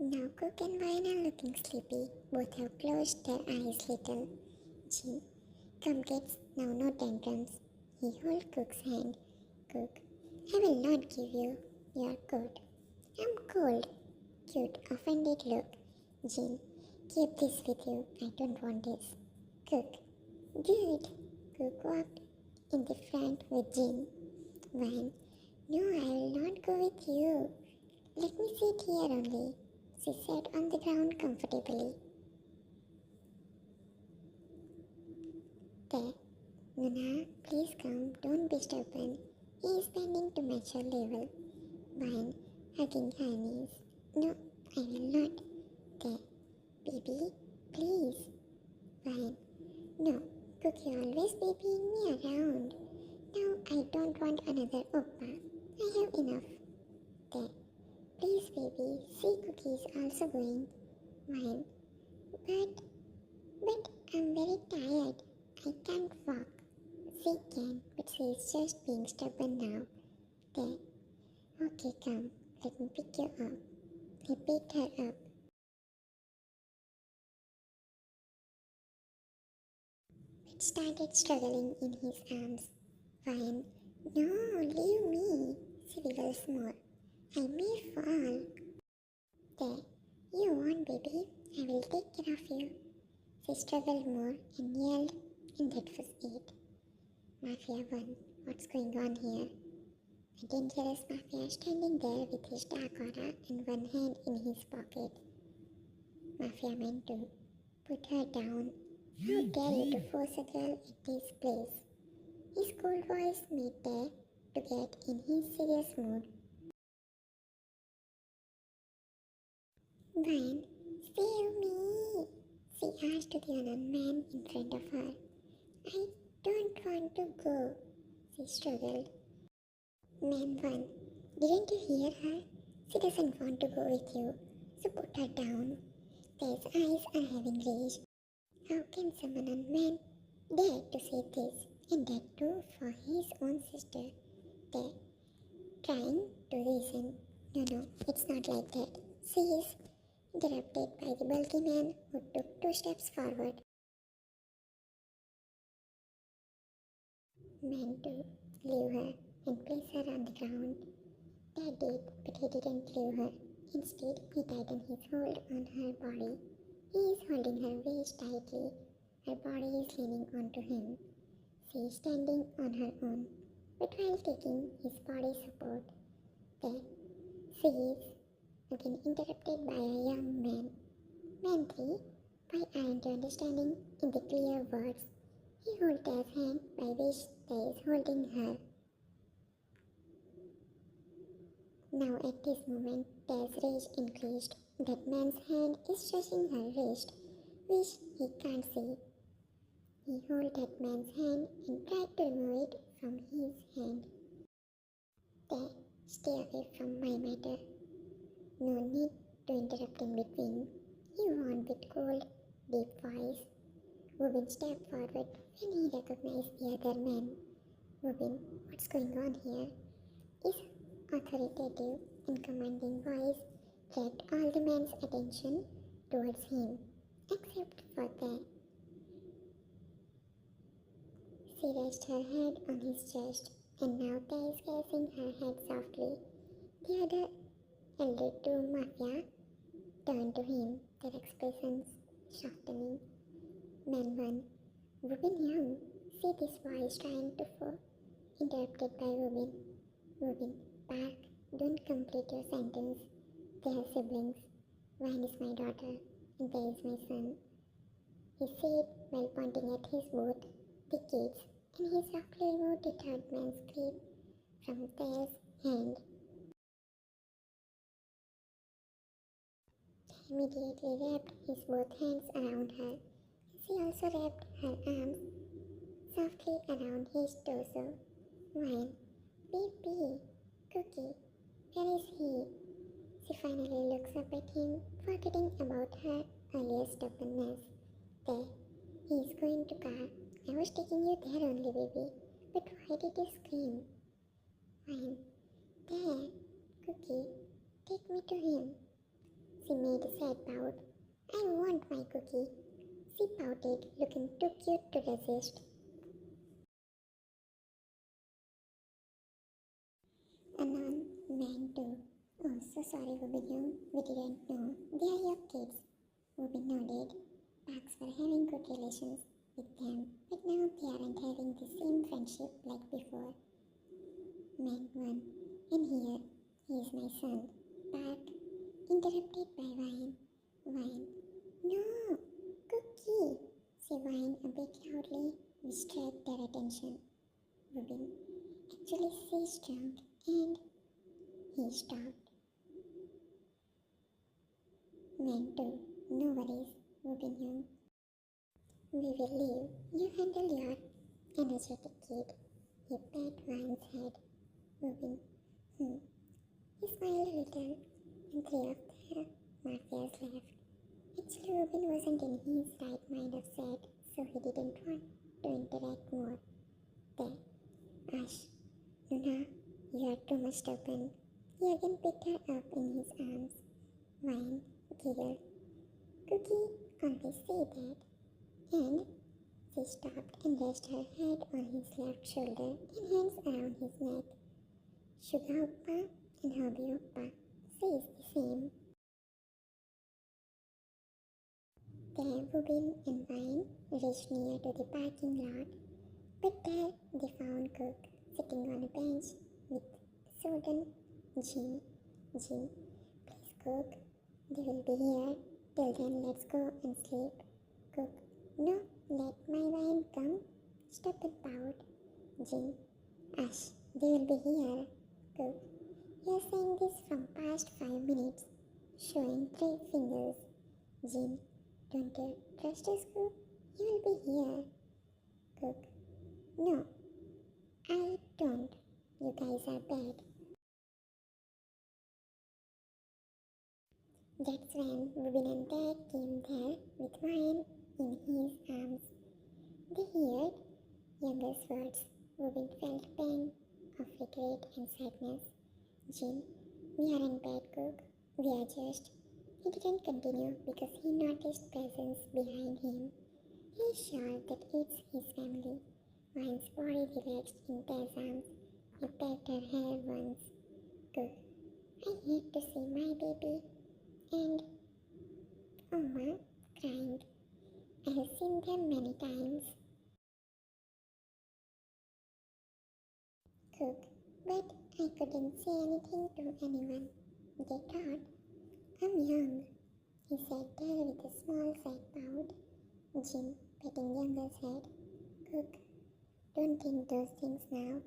Now Cook and Vine are looking sleepy. Both have closed their eyes little. Jin, come kids, now no tantrums. He holds Cook's hand. Cook, I will not give you your coat. I'm cold. Cute, offended look. Jin, keep this with you. I don't want this. Cook, good. Cook walked in the front with Jin. Vine, no, I will not go with you. Let me sit here only. She sat on the ground comfortably. There, Nuna, please come, don't be stubborn. He is bending to match her level. Vine, hugging her knees. No, I will not. There, baby, please. Vine, no, Cookie always babying me around. Now I don't want another oppa. I have enough. There, please baby, see Cookie is also going. Vine, but I'm very tired. I can't walk. She can, but she is just being stubborn now. There. Okay, come. Let me pick you up. He picked her up. But started struggling in his arms. Vine. No, leave me. She wiggles more. I may fall. There. You won't, baby. I will take care of you. She struggled more and yelled, and that was it. Mafia won. What's going on here? A dangerous Mafia standing there with his dark aura and one hand in his pocket. Mafia meant to put her down. How dare you to force a girl at this place? His cold voice made Dare to get in his serious mood. Vine, save me! She asked the unarmed man in front of her. I don't want to go, she struggled. Man 1, didn't you hear her? She doesn't want to go with you, so put her down. There's eyes are having rage. How can someone unman dare to say this, and that too for his own sister? Dare, trying to reason. No, it's not like that. She is interrupted by the bulky man who took 2 steps forward. Man 2, leave her and place her on the ground. Dad did, but he didn't leave her. Instead, he tightened his hold on her body. He is holding her waist tightly. Her body is leaning onto him. She is standing on her own, but while taking his body support. Then, she is again interrupted by a young man. Man 3, why aren't you understanding in the clear words? He holds Dad's hand by which Dad is holding her. Now at this moment, Dad's rage increased. That man's hand is touching her wrist, which he can't see. He held that man's hand and tried to remove it from his hand. Dad, stay away from my matter. No need to interrupt in between. He warned with cold, deep voice. Woobin stepped forward when he recognized the other man. Woobin, what's going on here? His authoritative and commanding voice dragged all the man's attention towards him, except for that. She rested her head on his chest, and now Tay is caressing her head softly. The other elder two Mafia turned to him, their expressions softening. Man 1, Woobin Young, see this voice trying to fall, interrupted by Woobin. Woobin, Park, don't complete your sentence. They are siblings. Vine is my daughter, and Tay is my son. He said while pointing at his both the kids, and he softly removed the third man's grip from Tay's hand. He immediately wrapped his both hands around her. She also wrapped her arms softly around his torso. Vine, baby, Cookie, where is he? She finally looks up at him, forgetting about her earlier stubbornness. There, he is going to car. I was taking you there only, baby. But why did you scream? Vine, there, Cookie, take me to him. She made a sad pout. I want my cookie. She pouted, looking too cute to resist. Anon man too. Oh, so sorry, Woobin. We didn't know. They are your kids. Woobin nodded. Parks were having good relations with them, but now they aren't having the same friendship like before. Man 1. And here, he is my son. Park, interrupted by Wine. Wine. No! Cookie! She whined a bit loudly, which dragged their attention. Woobin. Actually, she's drunk, and he stopped. Man 2. No worries, Woobin. We will leave. You handle your energetic kid. He pat Wine's head. Woobin. He smiled a little, and 3 of the Mafias left. Actually, Woobin wasn't in his right mind of sad, so he didn't want to interact more. There. Ash. Nuna, you are too much stubborn. He again picked her up in his arms. Wine giggled. Cookie always say that. And she stopped and rested her head on his left shoulder and hands around his neck. Suga Oppa and Hobby Oppa says the same. There, Woobin and Wine reached near to the parking lot, but there they found Cook sitting on a bench with Soden. Jin, please Cook, they will be here. Till then, let's go and sleep. Cook, no, let my Wine come. Stop and pout. Jin, Ash, they will be here. Cook, you're saying this from past 5 minutes, showing 3 fingers. Jin, don't you trust us, Cook? He will be here. Cook, no, I don't. You guys are bad. That's when Woobin and Dad came there with Wine in his arms. They heard Younger's words. Woobin felt pain of regret and sadness. Jin, we aren't bad, Cook. We are just. He didn't continue because he noticed presence behind him. He is sure that it's his family. Wine's body relaxed in Dad's arms. He patted her hair once. Cook, I hate to see my baby. And Oma crying. I have seen them many times. Cook, but I couldn't say anything to anyone. They thought I'm young, he said there with a small side pout. Jin patting Younger's head. Cook, don't think those things now.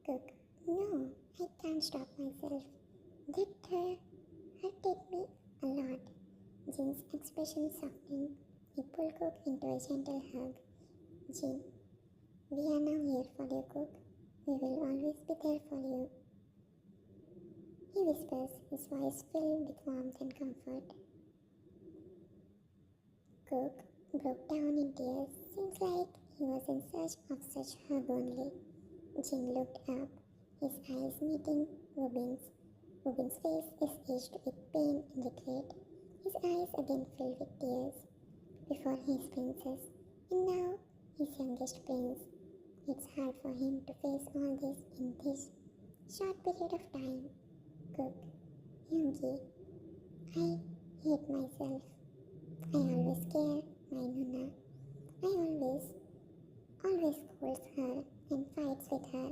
Cook, no, I can't stop myself. That hurted me a lot. Jin's expression softened. He pulled Cook into a gentle hug. Jin, we are now here for you, Cook. We will always be there for you. He whispers, his voice filled with warmth and comfort. Cook broke down in tears. Seems like he was in search of such hug only. Jin looked up, his eyes meeting Woobin's. Woobin's face is aged with pain and regret. His eyes again filled with tears. Before his princess, and now his youngest prince. It's hard for him to face all this in this short period of time. Cook, Youngie, I hate myself. I always scare my Nuna. I always scolds her and fights with her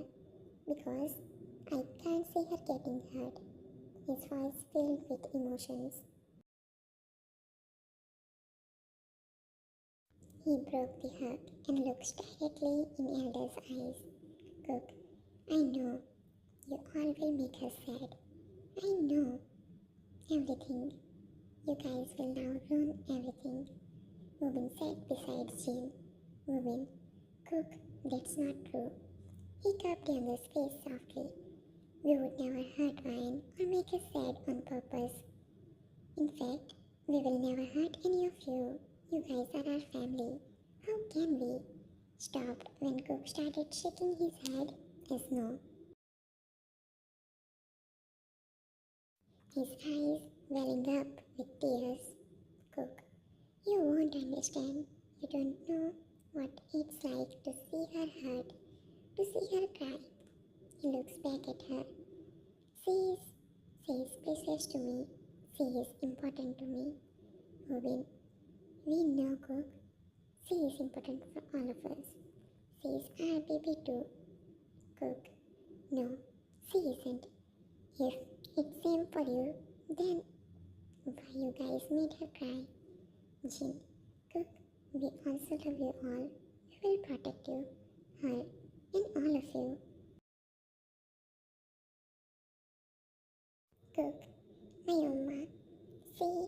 because I can't see her getting hurt. His voice filled with emotions. He broke the hug and looked directly in Elder's eyes. Cook, I know. You all will make her sad. I know. Everything. You guys will now ruin everything. Woobin sat beside Jin. Woobin, Cook, that's not true. He cupped Younger's face softly. We would never hurt Wine or make her sad on purpose. In fact, we will never hurt any of you. You guys are our family. How can we? Stopped when Cook started shaking his head as no. His eyes welling up with tears. Cook, you won't understand. You don't know what it's like to see her hurt, to see her cry. He looks back at her. She is precious to me. She is important to me. Woobin, we know Cook. She is important for all of us. She is our baby too. Cook, no, she isn't. If it's same for you, then why you guys made her cry? Jin, Cook, we also love you all. We will protect you, her, and all of you. Cook, my Oma, see,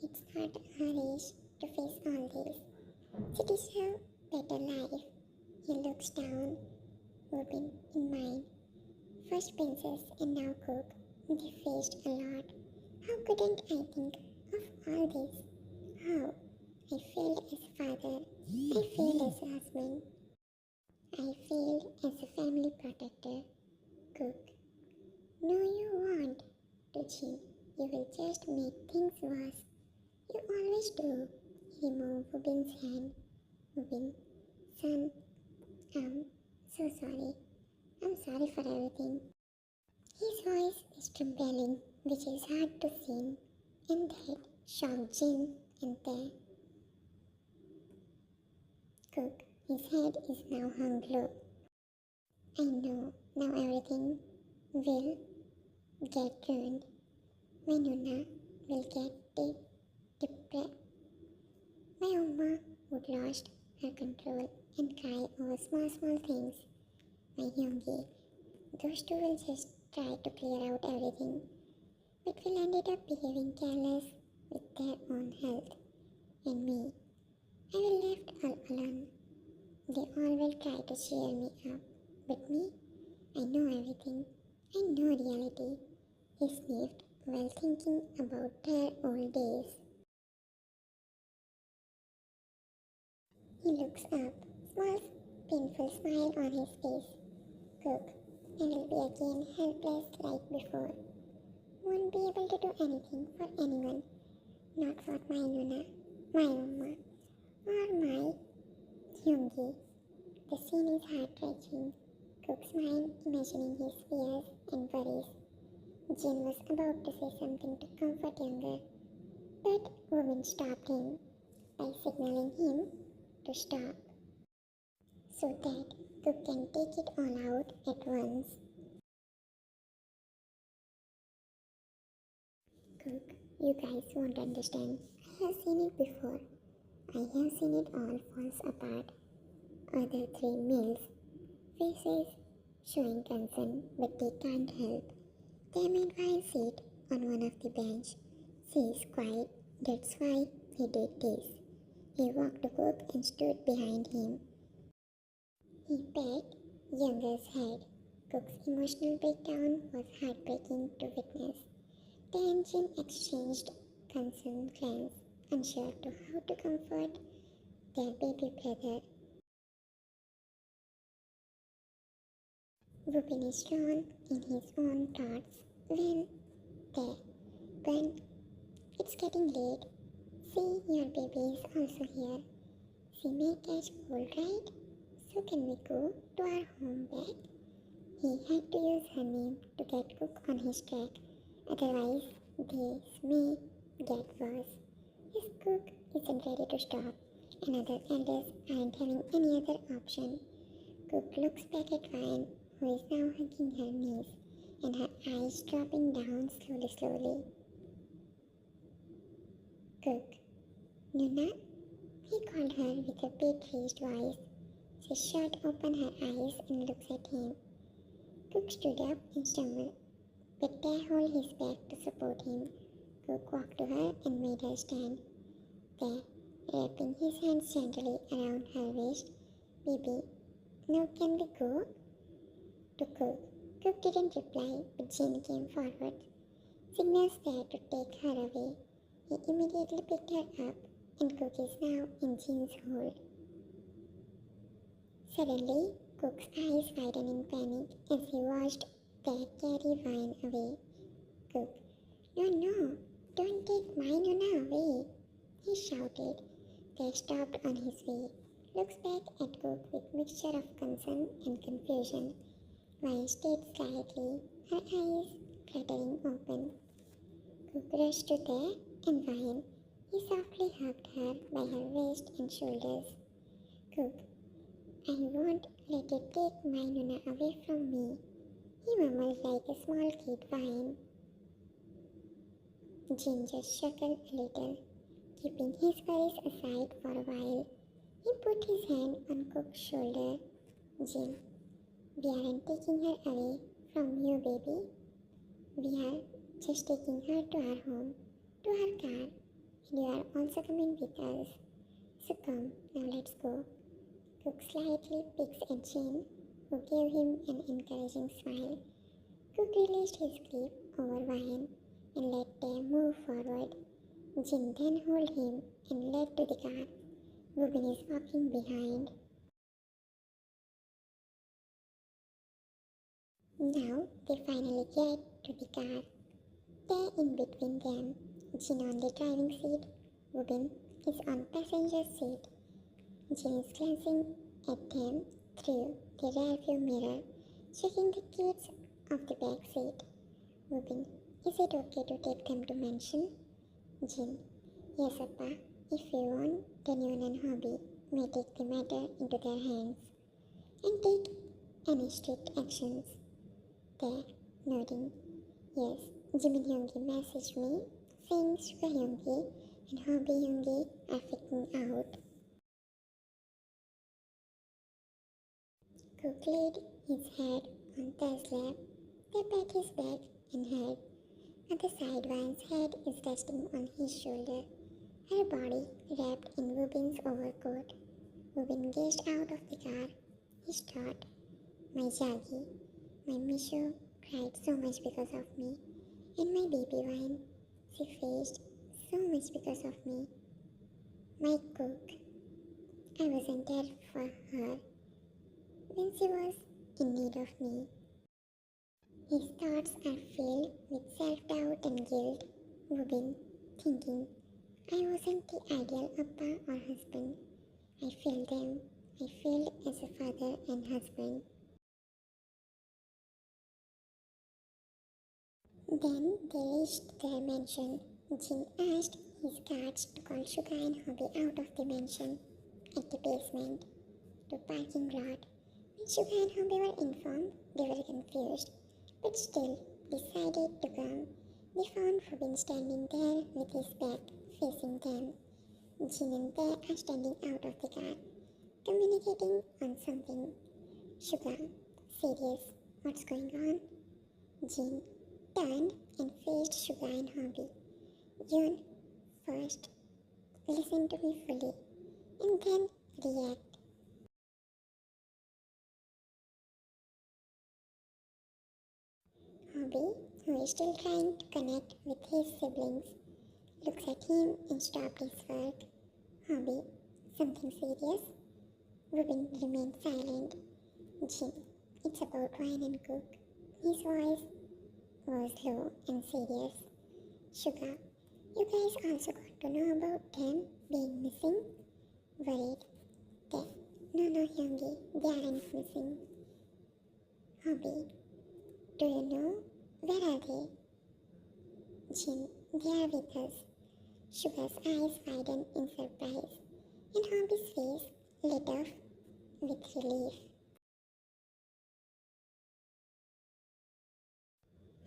it's not her age to face all this. She deserves better life. He looks down, Woobin in mine. First Princess and now Cook. They faced a lot. How couldn't I think of all this? How? I failed as a father. I failed as a husband. I failed as a family protector. Cook. No, you won't. To Jin, you will just make things worse. You always do. He moved Woobin's hand. Woobin, son, I'm so sorry. I'm sorry for everything. His voice is trembling, which is hard to see, and that shocked Jin and Tae. Cook, his head is now hung low. I know, now everything will get ruined. My Nuna will get depressed. My Oma would lost her control and cry over small things. My Youngie, those two will just try to clear out everything, but will ended up behaving careless with their own health. And me, I will left all alone. They all will try to cheer me up, but me, I know everything. I know reality. He sniffed while thinking about their old days. He looks up, small, painful smile on his face. Cook, I will be again helpless like before. Won't be able to do anything for anyone. Not for my Nuna, my Oma, or my Youngie. The scene is heart-wrenching. Cook's mind imagining his fears and worries. Jin was about to say something to comfort Younger, but Woobin stopped him by signaling him to stop so that Cook can take it all out at once. Cook, you guys won't understand. I have seen it before. I have seen it all falls apart. Other three males, faces showing concern, but they can't help. They meanwhile sit on one of the bench. She is quiet, that's why he did this. He walked to Cook and stood behind him. He pat Younger's head. Cook's emotional breakdown was heartbreaking to witness. They and Jin exchanged concerned glances, unsure to how to comfort their baby brother. Woobin is drawn in his own thoughts when it's getting late. See, your baby is also here. She may catch cold, right? So can we go to our home back? He had to use her name to get Cook on his track. Otherwise, this may get worse. His Cook isn't ready to stop, and other elders aren't having any other option. Cook looks back at Ryan, who is now hugging her knees, and her eyes dropping down slowly. Cook, Nuna? He called her with a big raised voice. She shut open her eyes and looks at him. Cook stood up and stumbled, but Tae held his back to support him. Cook walked to her and made her stand. Tae, wrapping his hands gently around her waist. Baby, now can we go? To Cook. Cook didn't reply, but Jin came forward. Signals there to take her away. He immediately picked her up, and Cook is now in Jin's hold. Suddenly, Cook's eyes widened in panic as he watched Tae carry Ryan away. Cook, no, Don't take my Nuna away, he shouted. They stopped on his way, looks back at Cook with mixture of concern and confusion. Vine stayed slightly, her eyes fluttering open. Cook rushed to there and Vine. He softly hugged her by her waist and shoulders. Cook, I won't let you take my Nuna away from me, he mumbled like a small kid. Vine. Jin just chuckled a little, keeping his worries aside for a while. He put his hand on Cook's shoulder. Jin, we aren't taking her away from you, baby. We are just taking her to our home, to our car, and you are also coming with us. So come, now let's go. Cook slightly picked at Jin, who gave him an encouraging smile. Cook released his grip over Vine and let them move forward. Jin then held him and led to the car. Woobin is walking behind. Now they finally get to the car. There in between them, Jin on the driving seat, Woobin is on passenger seat. Jin is glancing at them through the rearview mirror, checking the kids of the back seat. Woobin, is it okay to take them to mansion? Jin, yes, Appa. If you want, then you and Hobby may take the matter into their hands and take any strict actions. There, nodding. Yes, Jimin Hyungi messaged me saying Suga Hyungi and Hobby Hyungi are freaking out. Cook laid his head on Tess' lap. They pat his back and head. At the side, Vine's head is resting on his shoulder, her body wrapped in Woobin's overcoat. Woobin gazed out of the car. He thought, my Jagi, my Misho cried so much because of me, and my baby Vine, she faced so much because of me. My Cook, I wasn't there for her when she was in need of me. His thoughts are filled with self-doubt and guilt. Woobin, thinking, I wasn't the ideal Appa or husband. I failed them. I failed as a father and husband. Then they reached their mansion. Jin asked his guards to call Suga and Hobby out of the mansion at the basement to parking lot. When Suga and Hobby were informed, they were confused, but still decided to come. They found Robin standing there with his back facing them. Jin and Tae are standing out of the car, communicating on something. Suga, serious, what's going on? Jin turned and faced Suga and Hobby. Yoon, first, listen to me fully, and then react. Hobby, who is still trying to connect with his siblings, looks at him and stopped his work. Hobby, something serious? Woobin remained silent. Jin, it's about Ryan and Cook. His voice was low and serious. Suga, you guys also got to know about them being missing? Worried. They, no, Hyungi, they aren't missing. Hobby, do you know? Where are they? Jin, they are with us. Suga's eyes widened in surprise, and Hobby's face lit up with relief.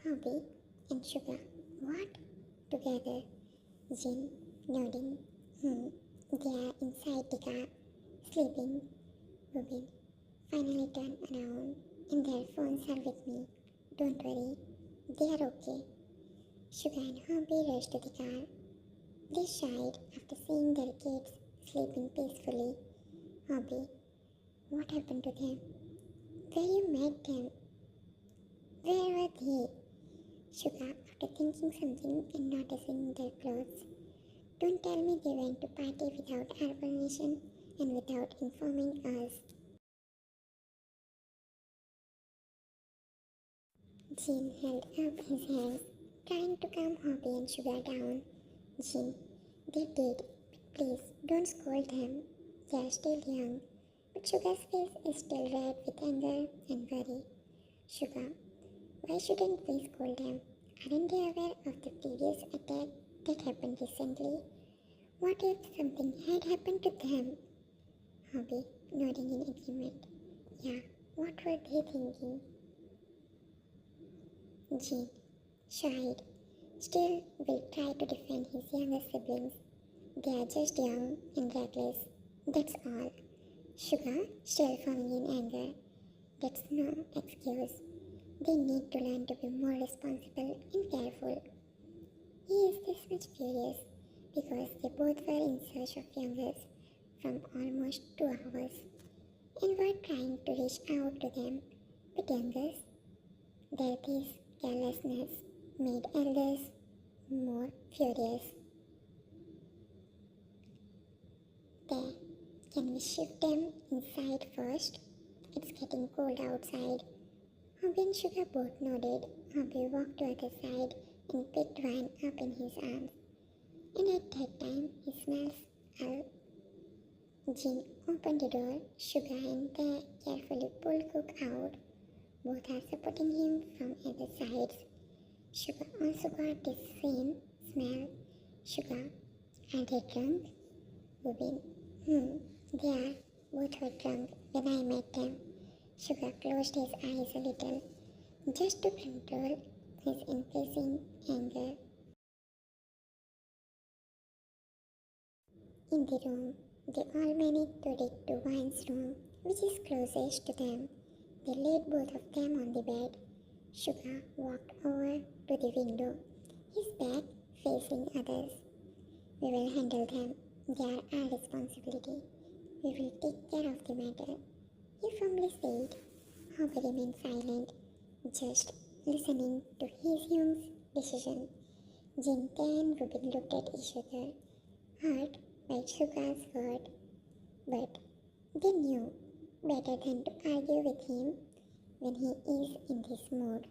Hobby and Suga, what? Together. Jin, nodding. They are inside the car, sleeping. Woobin finally turned around, and their phones are with me. Don't worry, they are okay. Suga and Hobby rushed to the car. They shied after seeing their kids sleeping peacefully. Hobby, what happened to them? Where you met them? Where were they? Suga, after thinking something and noticing their clothes. Don't tell me they went to party without our permission and without informing us. Jin held up his hands. trying to calm Hobby and Suga down. Jin, they did, but please don't scold them. They are still young. But Suga's face is still red with anger and worry. Suga, why shouldn't we scold them? Aren't they aware of the previous attack that happened recently? What if something had happened to them? Hobby, nodding in agreement. Yeah, what were they thinking? Jin, shied. Still will try to defend his younger siblings. They are just young and reckless. That's all. Suga, still foaming in anger. That's no excuse. They need to learn to be more responsible and careful. He is this much furious because they both were in search of youngers from almost 2 hours and were trying to reach out to them, but youngers, their this carelessness made elders more furious. There, can we shift them inside first? It's getting cold outside. Hobby and Suga both nodded. Hobby walked to the other side and picked one up in his arms. And at that time, he smells out. Jin opened the door. Suga and they carefully pulled Cook out. Both are supporting him from other sides. Suga also got the same smell. Suga, are they drunk? Woobin, they are. Both were drunk when I met them. Suga closed his eyes a little, just to control his increasing anger. In the room, they all managed to reach to Wine's room, which is closest to them. They laid both of them on the bed. Suga walked over to the window, his back facing others. We will handle them. They are our responsibility. We will take care of the matter. He firmly said. Hobby remained silent, just listening to Taehyung's decision. Jin and Woobin looked at each other, hurt by Suga's word, but they knew better than to argue with him when he is in this mood.